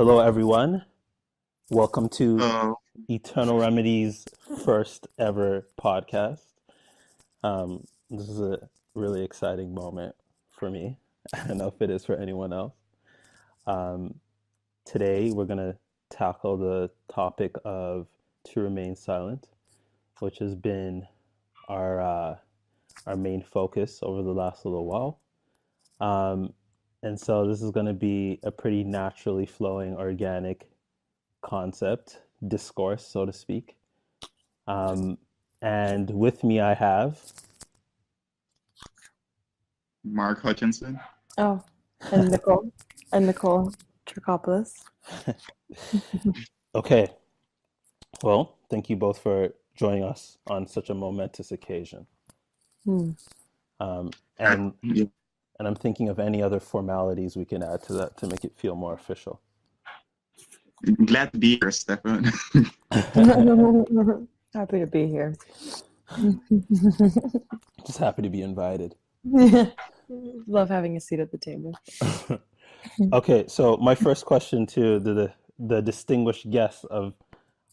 Hello, everyone. Welcome to Oh, Eternal Remedies' first ever podcast. This is a really exciting moment for me. I don't know if it is for anyone else. Um, Today, we're going to tackle the topic of to remain silent, which has been our our main focus over the last little while. Um, and so, this is going to be a pretty naturally flowing, organic concept, discourse, so to speak. Um, and with me, I have. Mark Hutchinson. Oh, and Nicole Tricopoulos. Okay, well, thank you both for joining us on such a momentous occasion. Hmm. Um, and Yeah, and I'm thinking of any other formalities we can add to that to make it feel more official. glad to be here, Stefan. Happy to be here. Just happy to be invited. Love having a seat at the table. Okay, so my first question to the distinguished guest of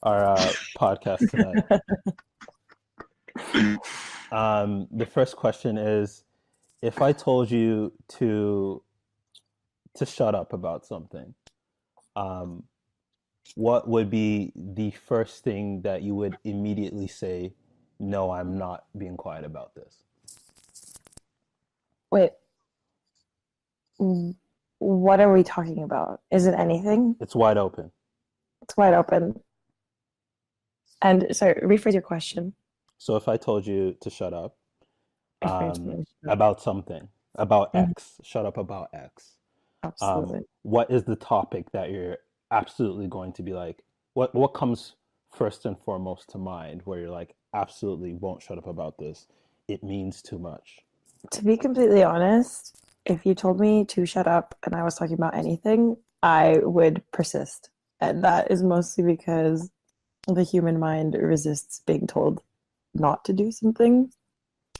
our podcast tonight. The first question is, if I told you to shut up about something, um, what would be the first thing that you would immediately say, no, I'm not being quiet about this? Wait, what are we talking about? Is it anything? It's wide open. It's wide open. And sorry, rephrase your question. So if I told you to shut up Information. about something, about Mhm. X, shut up about X, Absolutely. what is the topic that you're absolutely going to be like, what comes first and foremost to mind where you're like, absolutely won't shut up about this. It means too much. To be completely honest, if you told me to shut up and I was talking about anything, I would persist. And that is mostly because the human mind resists being told not to do something.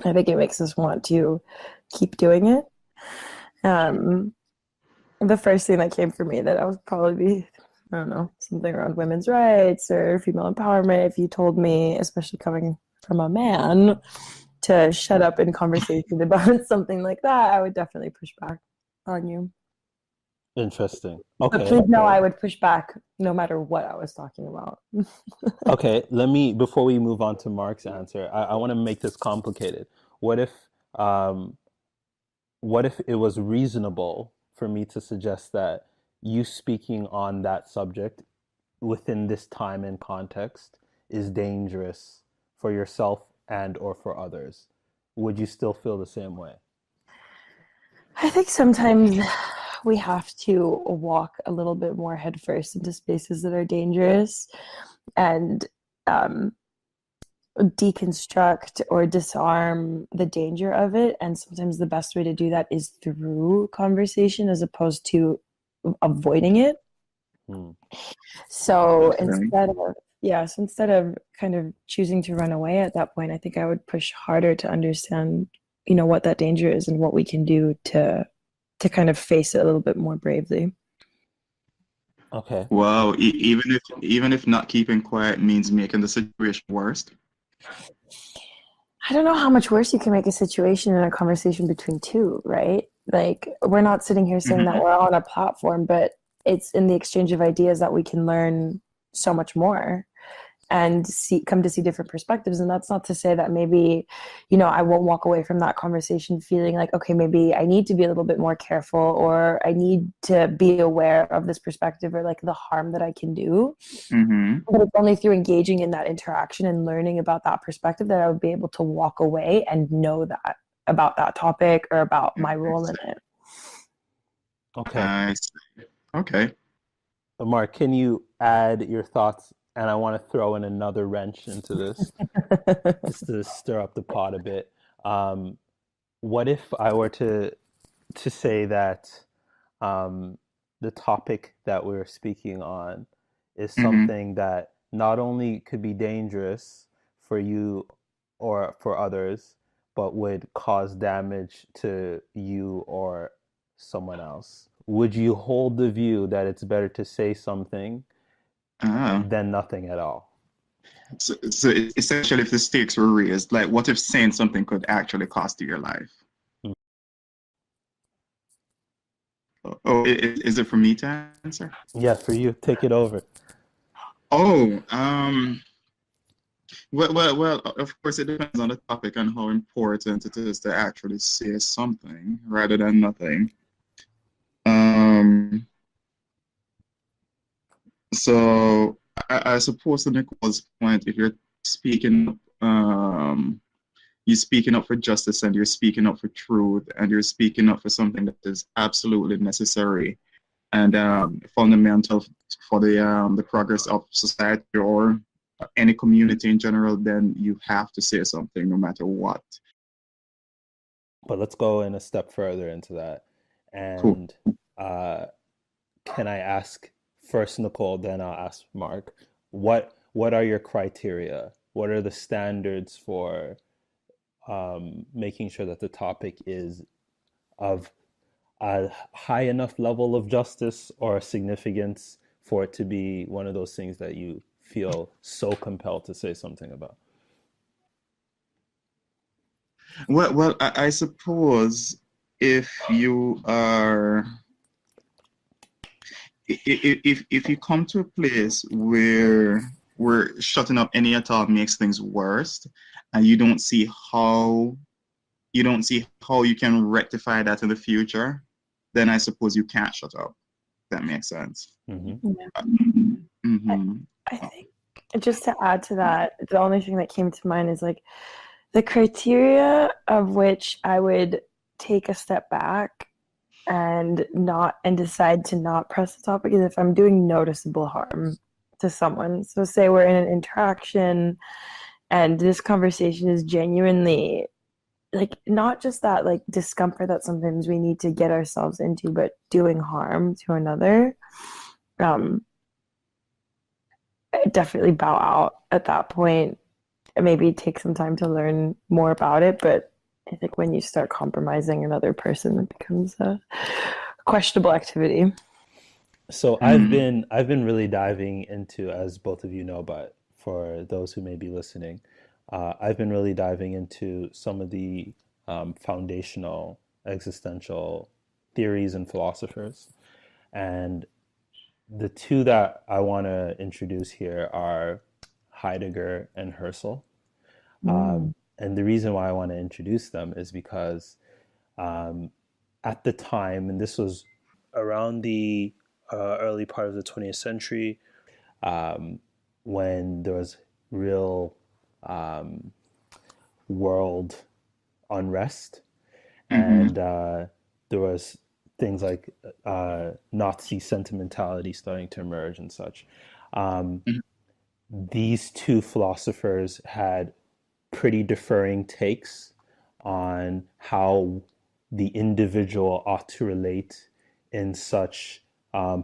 I think it makes us want to keep doing it. Um, the first thing that came for me that I would probably be, I don't know, something around women's rights or female empowerment. If you told me, especially coming from a man, to shut up in conversation about something like that, I would definitely push back on you. Interesting. But Okay. please know I would push back no matter what I was talking about. Okay. Let me, before we move on to Mark's answer, I want to make this complicated. What if, um, what if it was reasonable for me to suggest that you speaking on that subject within this time and context is dangerous for yourself and or for others? Would you still feel the same way? I think sometimes we have to walk a little bit more headfirst into spaces that are dangerous and um, deconstruct or disarm the danger of it. And sometimes the best way to do that is through conversation as opposed to avoiding it. Hmm. So okay. instead of kind of choosing to run away at that point, I think I would push harder to understand, what that danger is and what we can do to kind of face it a little bit more bravely. Okay. Wow, even if not keeping quiet means making the situation worse. I don't know how much worse you can make a situation in a conversation between two, right? Like, we're not sitting here saying that Mhm. we're on a platform, but it's in the exchange of ideas that we can learn so much more and come to see different perspectives. And that's not to say that maybe, I won't walk away from that conversation feeling like, okay, maybe I need to be a little bit more careful, or I need to be aware of this perspective, or like the harm that I can do. Mhm. But it's only through engaging in that interaction and learning about that perspective that I would be able to walk away and know that about that topic or about my role in it. Okay. I see. Okay. Mark, can you add your thoughts? And I want to throw in another wrench into this just to stir up the pot a bit. Um, what if I were to say that um, the topic that we're speaking on is Mhm. something that not only could be dangerous for you or for others, but would cause damage to you or someone else? would you hold the view that it's better to say something Ah. than nothing at all? So essentially, if the stakes were raised, like what if saying something could actually cost you your life? Mm. Oh, is it for me to answer? Yeah, for you, take it over. Oh, well, of course, it depends on the topic and how important it is to actually say something rather than nothing. Um, so I suppose to Nicole's point, if you're speaking up, you're speaking up for justice and you're speaking up for truth and you're speaking up for something that is absolutely necessary and fundamental for the progress of society or any community in general, then you have to say something no matter what. But let's go in a step further into that. Cool. And uh, can I ask first Nicole, then I'll ask Mark, what are your criteria? What are the standards for making sure that the topic is of a high enough level of justice or significance for it to be one of those things that you feel so compelled to say something about? Well, I suppose if you are if you come to a place where shutting up any at all makes things worse, and you don't see how you can rectify that in the future, then I suppose you can't shut up. That makes sense. Mm-hmm. Yeah. I, Mm-hmm. I think just to add to that, the only thing that came to mind is like the criteria of which I would take a step back and decide to not press the topic is if I'm doing noticeable harm to someone. So say we're in an interaction and this conversation is genuinely like not just that like discomfort that sometimes we need to get ourselves into, but doing harm to another. Um, I definitely bow out at that point and maybe take some time to learn more about it. But I think when you start compromising another person, it becomes a questionable activity. So Mm-hmm. I've been really diving into, as both of you know, but for those who may be listening, I've been really diving into some of the foundational existential theories and philosophers. And the two that I want to introduce here are Heidegger and Husserl. Mm. And the reason why I want to introduce them is because um, at the time, and this was around the early part of the 20th century, um, when there was real um, world unrest, Mm-hmm. and there was things like Nazi sentimentality starting to emerge and such. Um, these two philosophers had pretty differing takes on how the individual ought to relate in such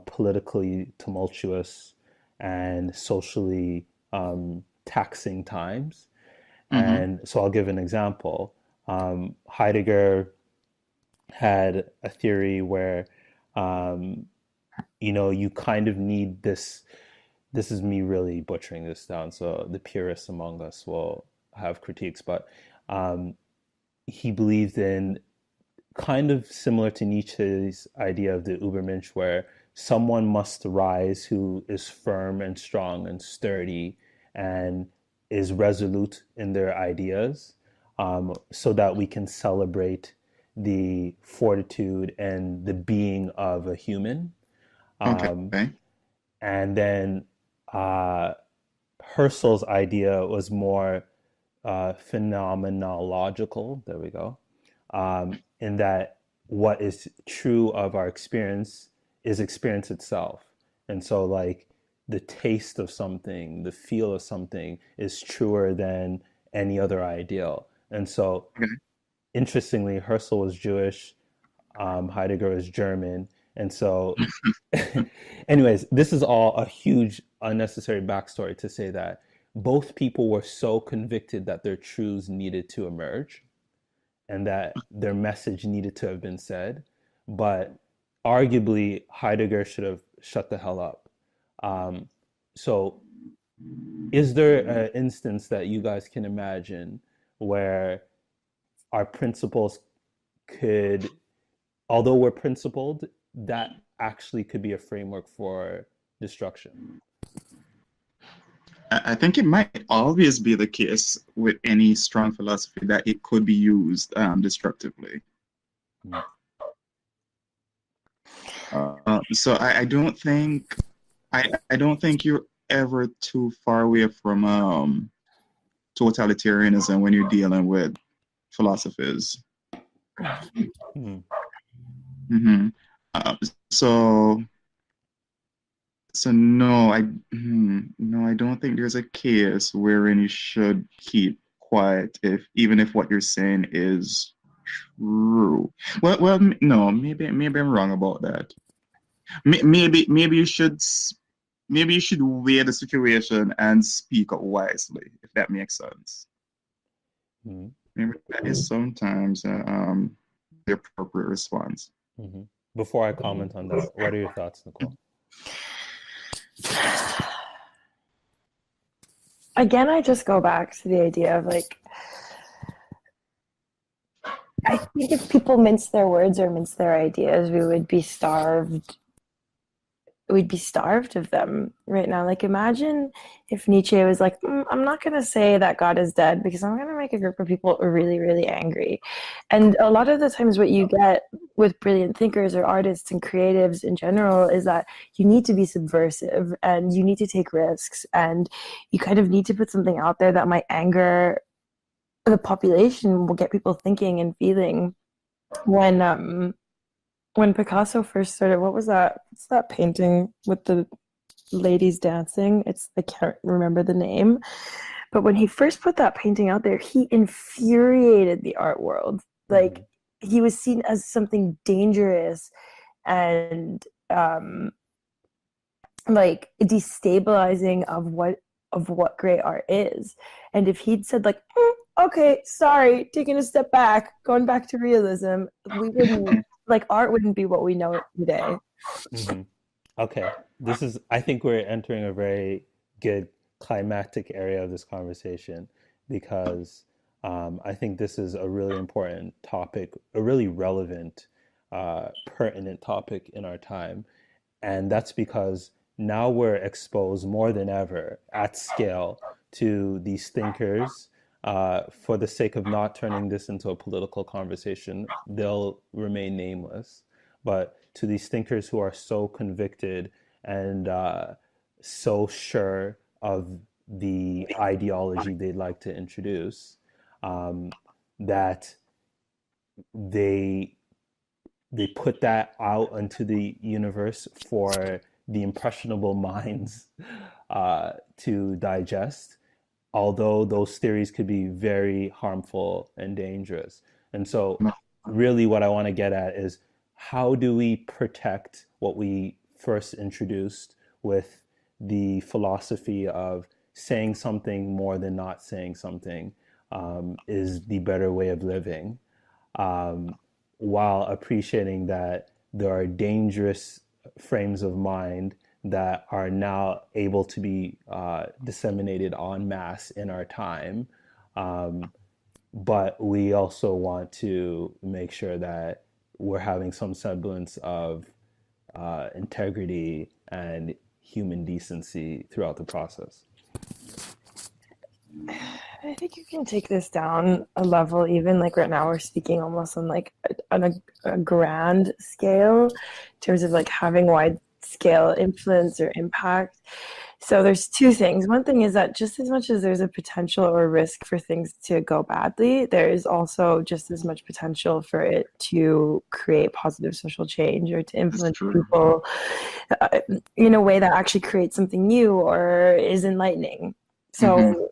politically tumultuous and socially taxing times. Mm-hmm. And so I'll give an example. Heidegger had a theory where, um, you kind of need this. This is me really butchering this down, so the purists among us will have critiques, but um, he believed in kind of similar to Nietzsche's idea of the Übermensch, where someone must rise who is firm and strong and sturdy and is resolute in their ideas, so that we can celebrate the fortitude and the being of a human. Um, Okay. and then uh, Husserl's idea was more phenomenological. There we go. In that what is true of our experience is experience itself. And so, like, the taste of something, the feel of something is truer than any other ideal. And so, Okay. interestingly, Husserl was Jewish, Heidegger is German. And so, anyways, this is all a huge unnecessary backstory to say that both people were so convicted that their truths needed to emerge and that their message needed to have been said. But arguably Heidegger should have shut the hell up. Um, so is there an instance that you guys can imagine where our principles could, although we're principled, that actually could be a framework for destruction? I think it might always be the case with any strong philosophy that it could be used destructively. Mm. So I don't think I don't think you're ever too far away from totalitarianism when you're dealing with philosophies. Mm. hmm Uh, so so no, no, I don't think there's a case wherein you should keep quiet if even if what you're saying is true. No, maybe I'm wrong about that. Maybe maybe you should weigh the situation and speak up wisely, if that makes sense. Mm. Maybe that is sometimes the appropriate response. Hmm. Before I comment on this, what are your thoughts, Nicole? Again, I just go back to the idea of like, I think if people mince their words or mince their ideas, we would be starved. We'd be starved of them right now. Like, imagine if Nietzsche was like, I'm not going to say that God is dead because I'm going to make a group of people really, really angry. And a lot of the times, what you get with brilliant thinkers or artists and creatives in general is that you need to be subversive and you need to take risks and you kind of need to put something out there that might anger the population, will get people thinking and feeling. When Picasso first started, what was that? What's that painting with the ladies dancing? I can't remember the name. But when he first put that painting out there, he infuriated the art world. Like, he was seen as something dangerous and like destabilizing of what great art is. And if he'd said like, okay, sorry, taking a step back, going back to realism, we wouldn't like art wouldn't be what we know it today. Mm-hmm. Okay, I think we're entering a very good climactic area of this conversation because I think this is a really important topic, a really relevant, pertinent topic in our time. And that's because now we're exposed more than ever at scale to these thinkers. For the sake of not turning this into a political conversation, they'll remain nameless. But to these thinkers who are so convicted and so sure of the ideology they'd like to introduce, that they they put that out into the universe for the impressionable minds to digest, although those theories could be very harmful and dangerous. And so, really, what I want to get at is how do we protect what we first introduced with the philosophy of saying something more than not saying something is the better way of living? Um, while appreciating that there are dangerous frames of mind that are now able to be disseminated en masse in our time. Um, but we also want to make sure that we're having some semblance of integrity and human decency throughout the process. I think you can take this down a level. Even like right now we're speaking almost on like a grand scale in terms of like having wide scale influence or impact. So there's two things. One thing is that just as much as there's a potential or risk for things to go badly, there is also just as much potential for it to create positive social change or to influence people in a way that actually creates something new or is enlightening. So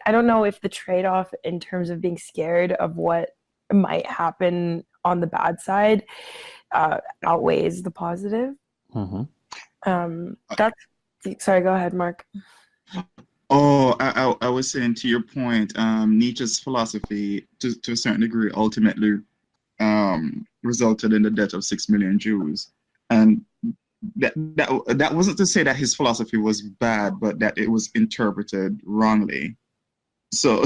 I don't know if the trade-off in terms of being scared of what might happen on the bad side outweighs the positive. Mm-hmm. That's sorry, go ahead, Mark. Oh, I was saying to your point, Nietzsche's philosophy, to a certain degree, ultimately resulted in the death of 6 million Jews. And that wasn't to say that his philosophy was bad, but that it was interpreted wrongly. So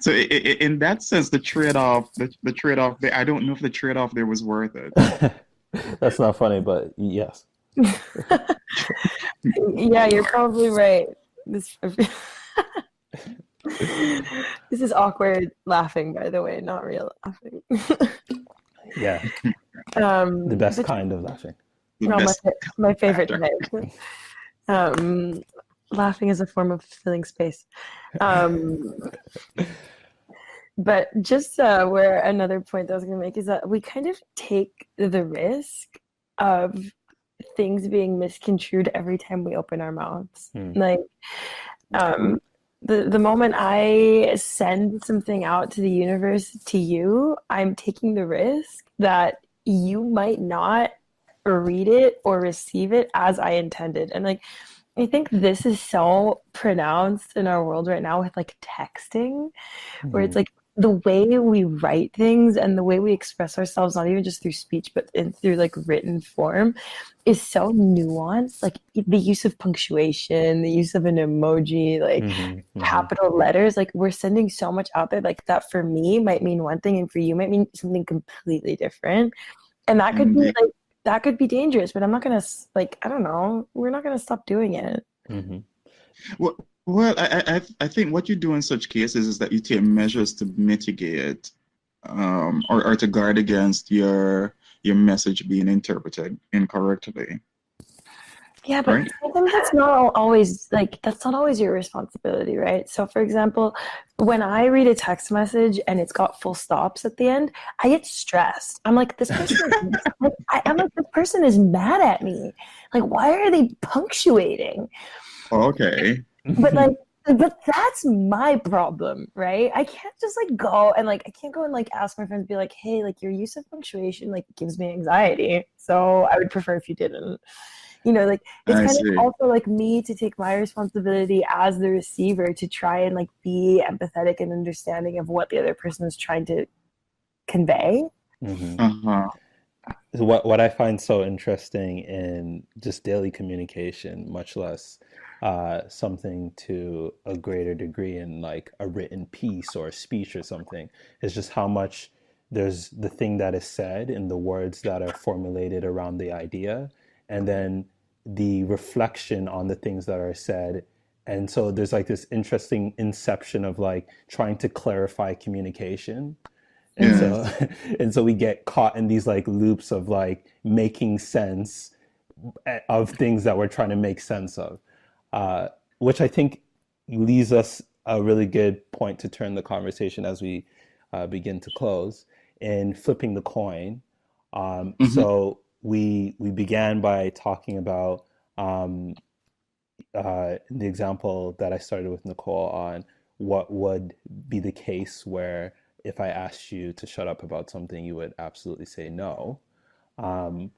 in that sense, the trade-off, the trade-off there, I don't know if the trade-off there was worth it. That's not funny, but yes. Yeah, you're probably right. This this is awkward laughing, by the way, not real laughing. Yeah, the best But kind of laughing. The no, best my favorite factor. type. Laughing is a form of filling space. Um, but just where another point that I was going to make is that we kind of take the risk of things being misconstrued every time we open our mouths. Like, the moment I send something out to the universe to you, I'm taking the risk that you might not read it or receive it as I intended. And like, I think this is so pronounced in our world right now with like texting, where it's like the way we write things and the way we express ourselves, not even just through speech, but through like written form, is so nuanced. Like the use of punctuation, the use of an emoji, like capital letters, like we're sending so much out there, like that for me might mean one thing and for you might mean something completely different. And that could be Indeed. like, that could be dangerous, but I'm not gonna like, I don't know, we're not gonna stop doing it. Well, I think what you do in such cases is that you take measures to mitigate or to guard against your message being interpreted incorrectly. Yeah, but Right? I think that's not always like that's not always your responsibility, right? So for example, when I read a text message and it's got full stops at the end, I get stressed. I'm like, this person is, like, I'm like, this person is mad at me. Like, why are they punctuating? Okay. But that's my problem, right? I can't just like go and like I can't go and like ask my friends, be like, hey, like your use of punctuation like gives me anxiety. So I would prefer if you didn't. Like it's I kind of see. also like me to take my responsibility as the receiver to try and like be empathetic and understanding of what the other person is trying to convey. Uh-huh. What I find so interesting in just daily communication, much less something to a greater degree in like a written piece or a speech or something, is just how much there's the thing that is said in the words that are formulated around the idea, and then the reflection on the things that are said. And so there's like this interesting inception of like trying to clarify communication. And Yeah. so and so we get caught in these like loops of like making sense of things that we're trying to make sense of, which I think leaves us a really good point to turn the conversation as we begin to close in flipping the coin. So we began by talking about the example that I started with Nicole on what would be the case where if I asked you to shut up about something, you would absolutely say no. Um,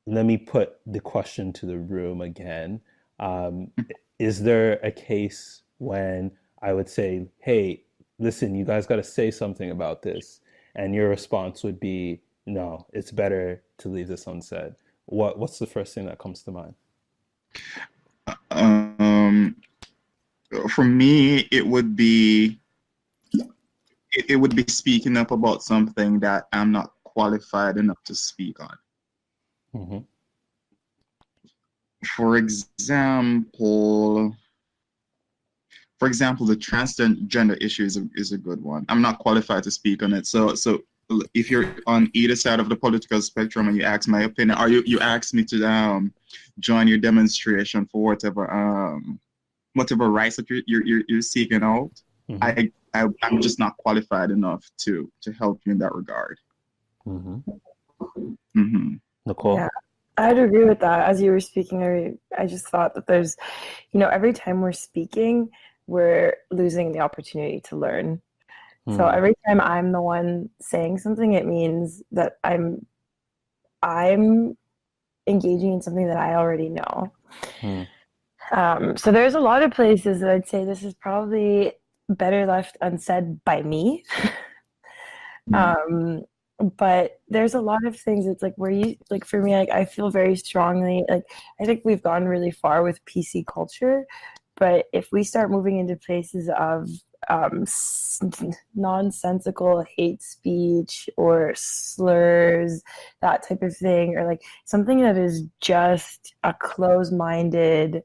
Let me put the question to the room again. Um, is there a case when I would say, hey, listen, you guys got to say something about this? And your response would be, no, it's better to leave this unsaid. What's the first thing that comes to mind? Um, for me, it would be speaking up about something that I'm not qualified enough to speak on. Mm-hmm. For example, the transgender issue is a good one. I'm not qualified to speak on it. So if you're on either side of the political spectrum and you ask my opinion, or you ask me to join your demonstration for whatever rights that you're seeking out, Mm-hmm. I'm just not qualified enough to help you in that regard. Mm-hmm. Mm-hmm. Nicole? Yeah, I'd agree with that. As you were speaking, I just thought that there's, every time we're speaking, we're losing the opportunity to learn. So every time I'm the one saying something, it means that I'm engaging in something that I already know. So there's a lot of places that I'd say this is probably better left unsaid by me. but there's a lot of things. It's like where you like for me, like I feel very strongly like I think we've gone really far with PC culture, but if we start moving into places of nonsensical hate speech or slurs, that type of thing, or like something that is just a closed-minded,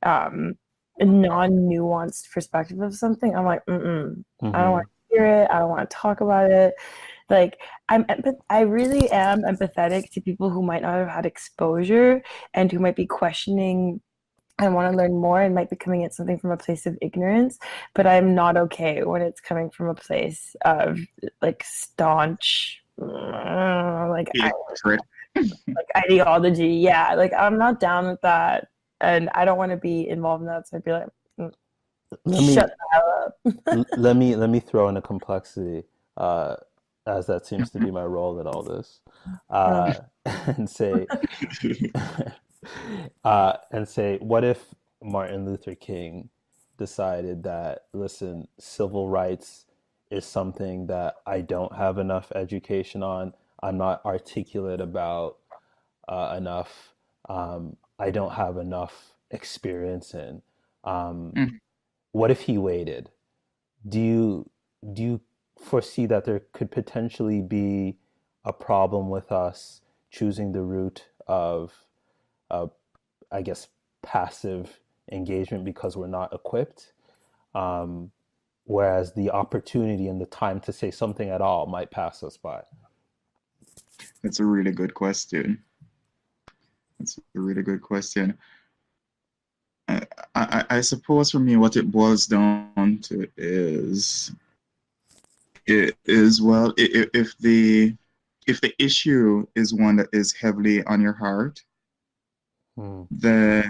um, non-nuanced perspective of something, I'm like, I don't want to hear it. I don't want to talk about it. Like I really am empathetic to people who might not have had exposure and who might be questioning and want to learn more and might be coming at something from a place of ignorance, but I'm not okay when it's coming from a place of like staunch, like ideology. Yeah, like I'm not down with that, and I don't want to be involved in that. So I'd be like, Let me shut the hell up. let me throw in a complexity, uh, as that seems to be my role in all this, Um, uh, and say, what if Martin Luther King decided that, listen, civil rights is something that I don't have enough education on, I'm not articulate about enough, I don't have enough experience in. Um, Mm. what if he waited? Do you foresee that there could potentially be a problem with us choosing the route of, uh, I guess, passive engagement because we're not equipped, um, whereas the opportunity and the time to say something at all might pass us by? That's a really good question. That's a really good question. I suppose for me, what it boils down to is well, if the issue is one that is heavily on your heart, Hmm. then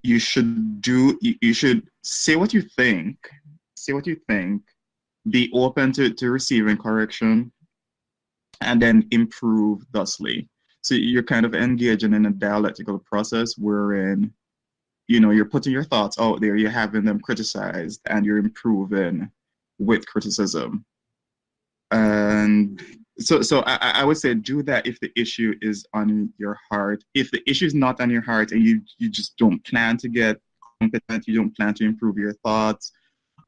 you should say what you think, say what you think, be open to receiving correction, and then improve thusly. So you're kind of engaging in a dialectical process wherein you're putting your thoughts out there, you're having them criticized, and you're improving with criticism. And so I would say do that if the issue is on your heart. If the issue is not on your heart and you just don't plan to get competent, you don't plan to improve your thoughts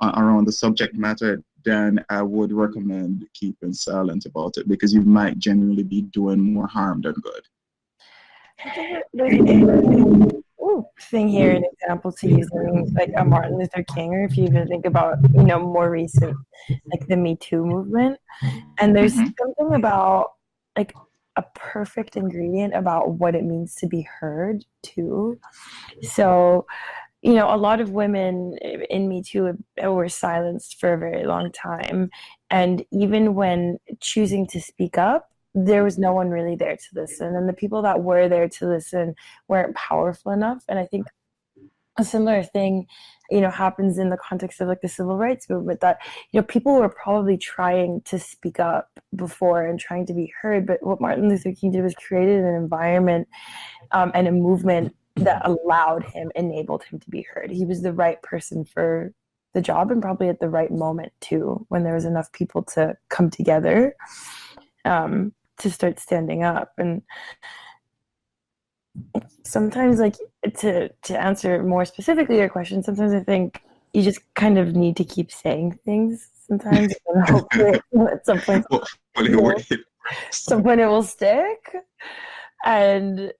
around the subject matter, then I would recommend keeping silent about it because you might genuinely be doing more harm than good. I think there's an interesting thing here, an example to using like a Martin Luther King, or if you even think about, more recent, like the Me Too movement. And there's Mm-hmm. something about like a perfect ingredient about what it means to be heard too. So, a lot of women in Me Too were silenced for a very long time. And even when choosing to speak up, there was no one really there to listen. And the people that were there to listen weren't powerful enough. And I think a similar thing, happens in the context of like the civil rights movement that, people were probably trying to speak up before and trying to be heard. But what Martin Luther King did was created an environment and a movement that allowed him, enabled him to be heard. He was the right person for the job and probably at the right moment too, when there was enough people to come together to start standing up. And sometimes, like to answer more specifically your question, sometimes I think you just kind of need to keep saying things sometimes and hopefully at some point it will stick. And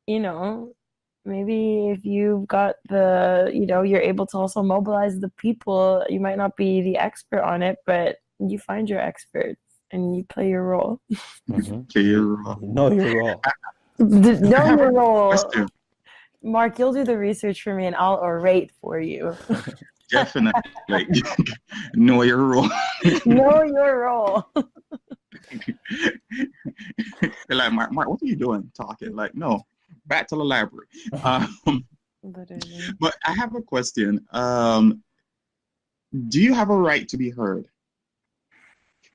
maybe if you've got you're able to also mobilize the people. You might not be the expert on it, but you find your experts and you play your role. Know your role. Know your role. Mark, you'll do the research for me and I'll orate for you. Definitely. Know your role. Know your role. They're like, Mark, what are you doing talking? Like, no, back to the library. But I have a question. Do you have a right to be heard?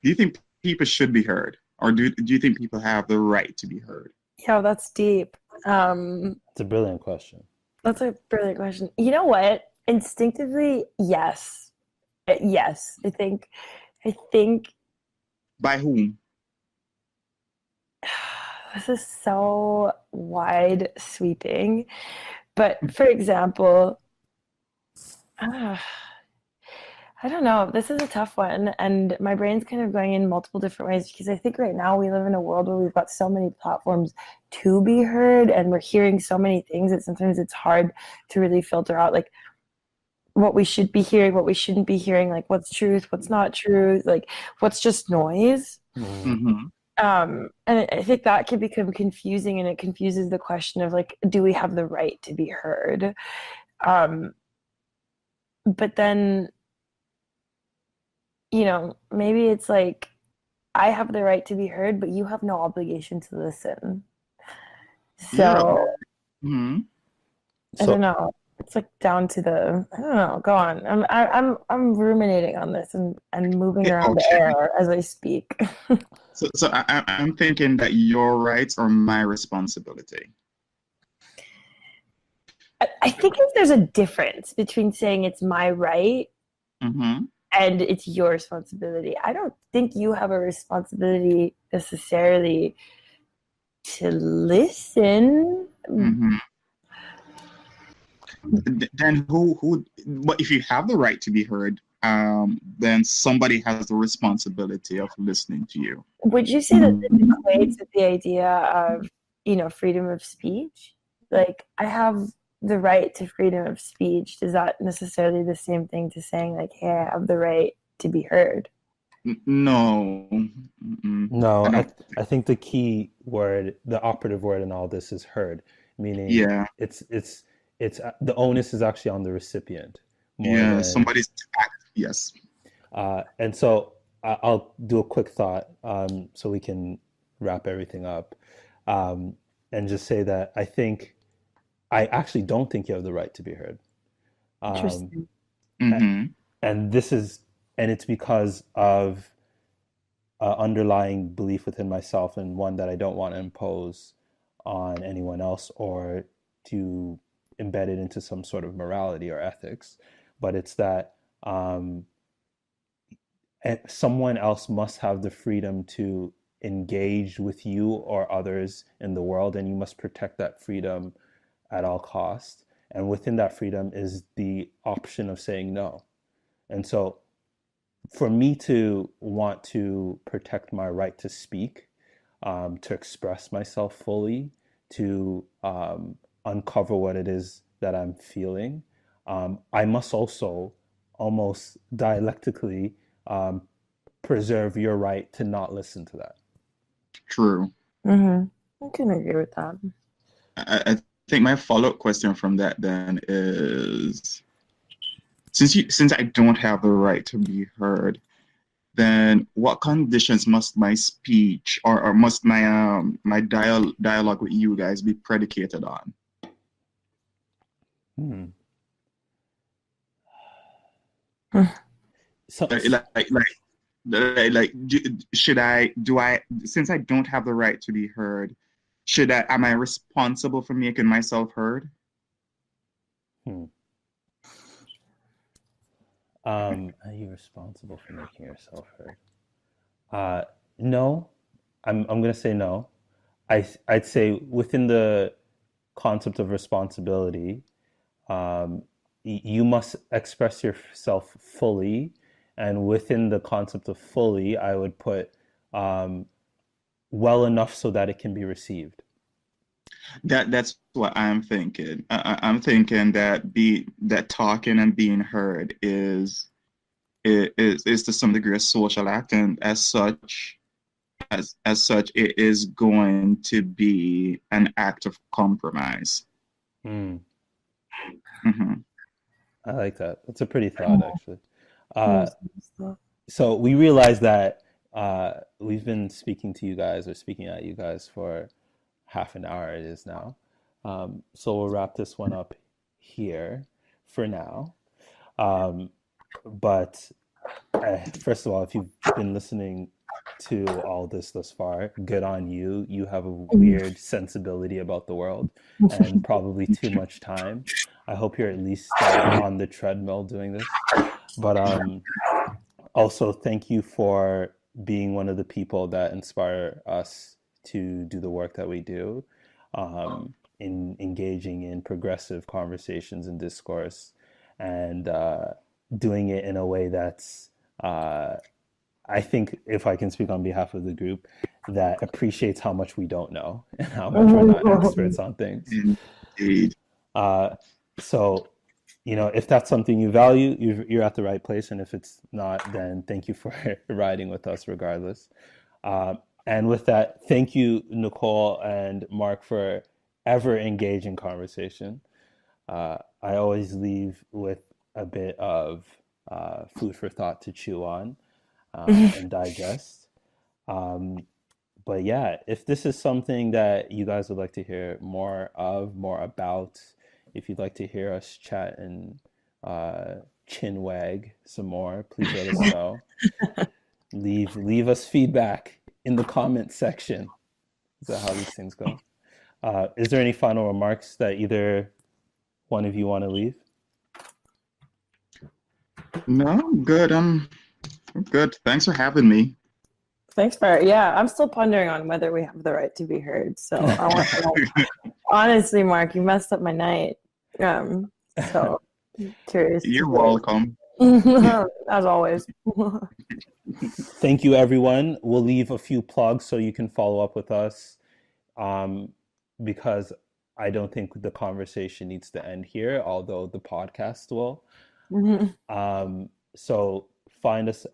Do you think people should be heard? Or do you think people have the right to be heard? Yeah, that's deep. It's a brilliant question. That's a brilliant question. You know what? Instinctively, yes. Yes. I think By whom? this is so wide sweeping. But for example, uh, I don't know. This is a tough one. And my brain's kind of going in multiple different ways because I think right now we live in a world where we've got so many platforms to be heard and we're hearing so many things that sometimes it's hard to really filter out like what we should be hearing, what we shouldn't be hearing, like what's truth, what's not truth, like what's just noise. Mm-hmm. And I think that can become confusing and it confuses the question of like, do we have the right to be heard? But then, maybe it's like, I have the right to be heard, but you have no obligation to listen. Yeah. So Mm-hmm. I don't So, know. It's like down to I don't know. Go on. I'm ruminating on this and moving around the Okay. air as I speak. So I'm thinking that your rights are my responsibility. I think if there's a difference between saying it's my right Mm-hmm. and it's your responsibility. I don't think you have a responsibility necessarily to listen. Mm-hmm. Then but if you have the right to be heard, then somebody has the responsibility of listening to you. Would you say that this equates with the idea of, freedom of speech? Like, I have the right to freedom of speech. Is that necessarily the same thing to saying, like, hey, I have the right to be heard? No. Mm-mm. no, I I don't. I think the key word, the operative word in all this is heard, meaning Yeah. the onus is actually on the recipient more Yeah. than Somebody's. Yes. and so I'll do a quick thought so we can wrap everything up um, and just say that I actually don't think you have the right to be heard. Um, Interesting. Mm-hmm. and this is and it's because of underlying belief within myself and one that I don't want to impose on anyone else or to embed it into some sort of morality or ethics, but it's that um, someone else must have the freedom to engage with you or others in the world, and you must protect that freedom at all costs. And within that freedom is the option of saying no. And so for me to want to protect my right to speak, to express myself fully, to uncover what it is that I'm feeling, I must also almost dialectically um, preserve your right to not listen to that. True. I can agree with that. I think my follow-up question from that then is, since I don't have the right to be heard, then what conditions must my speech or must my dialogue with you guys be predicated on? Hmm. Hmm. So, Should I do I since I don't have the right to be heard, am I responsible for making myself heard? hmm. Are you responsible for making yourself heard? Uh, no, I'm gonna say no. I'd say within the concept of responsibility, you must express yourself fully, and within the concept of fully, I would put um, well enough so that it can be received. That's what I'm thinking. I'm thinking that talking and being heard is to some degree a social act, and as such, it is going to be an act of compromise. Mm, Hmm. I like that. That's a pretty thought, actually. Uh, Yes, yes. so we realize that we've been speaking to you guys or speaking at you guys for half an hour it is now. So we'll wrap this one up here for now. Um, but first of all, if you've been listening to all this thus far, good on you. You have a weird sensibility about the world and probably too much time. I hope you're at least on the treadmill doing this. But also, thank you for being one of the people that inspire us to do the work that we do, in engaging in progressive conversations and discourse, and doing it in a way that's, I think, if I can speak on behalf of the group, that appreciates how much we don't know and how much we're not experts on things. Indeed. So, if that's something you value, you're at the right place. And if it's not, then thank you for riding with us regardless. And with that, thank you, Nicole and Mark, for ever engaging conversation. I always leave with a bit of food for thought to chew on and digest. But yeah, if this is something that you guys would like to hear more of, more about, if you'd like to hear us chat and chin wag some more, please let us know. Leave us feedback in the comment section. Is that how these things go? Is there any final remarks that either one of you want to leave? No, I'm good. I'm good. Thanks for having me. Thanks for, yeah, I'm still pondering on whether we have the right to be heard. So I want to, honestly, Mark, you messed up my night. So curious. You're welcome. As always. Thank you, everyone. We'll leave a few plugs so you can follow up with us, because I don't think the conversation needs to end here, although the podcast will. So find us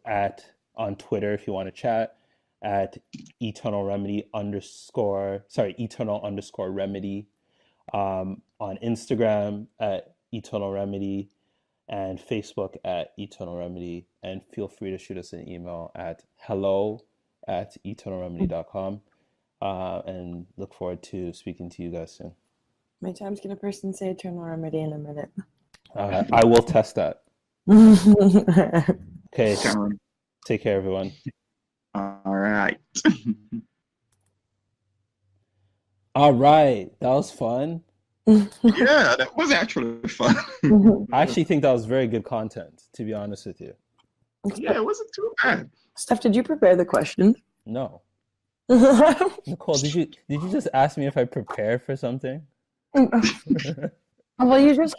on Twitter if you want to chat at eternal remedy, on Instagram at eternal remedy, and Facebook at eternal remedy. And feel free to shoot us an email at hello@eternalremedy.com, and look forward to speaking to you guys soon. How many times can a person say eternal remedy in a minute? I will test that. Okay, take care, everyone. All right. All right, that was fun. Yeah, that was actually fun. I actually think that was very good content, to be honest with you. Yeah, it wasn't too bad. Steph, did you prepare the question? No. Nicole, did you just ask me if I prepared for something? Well, you just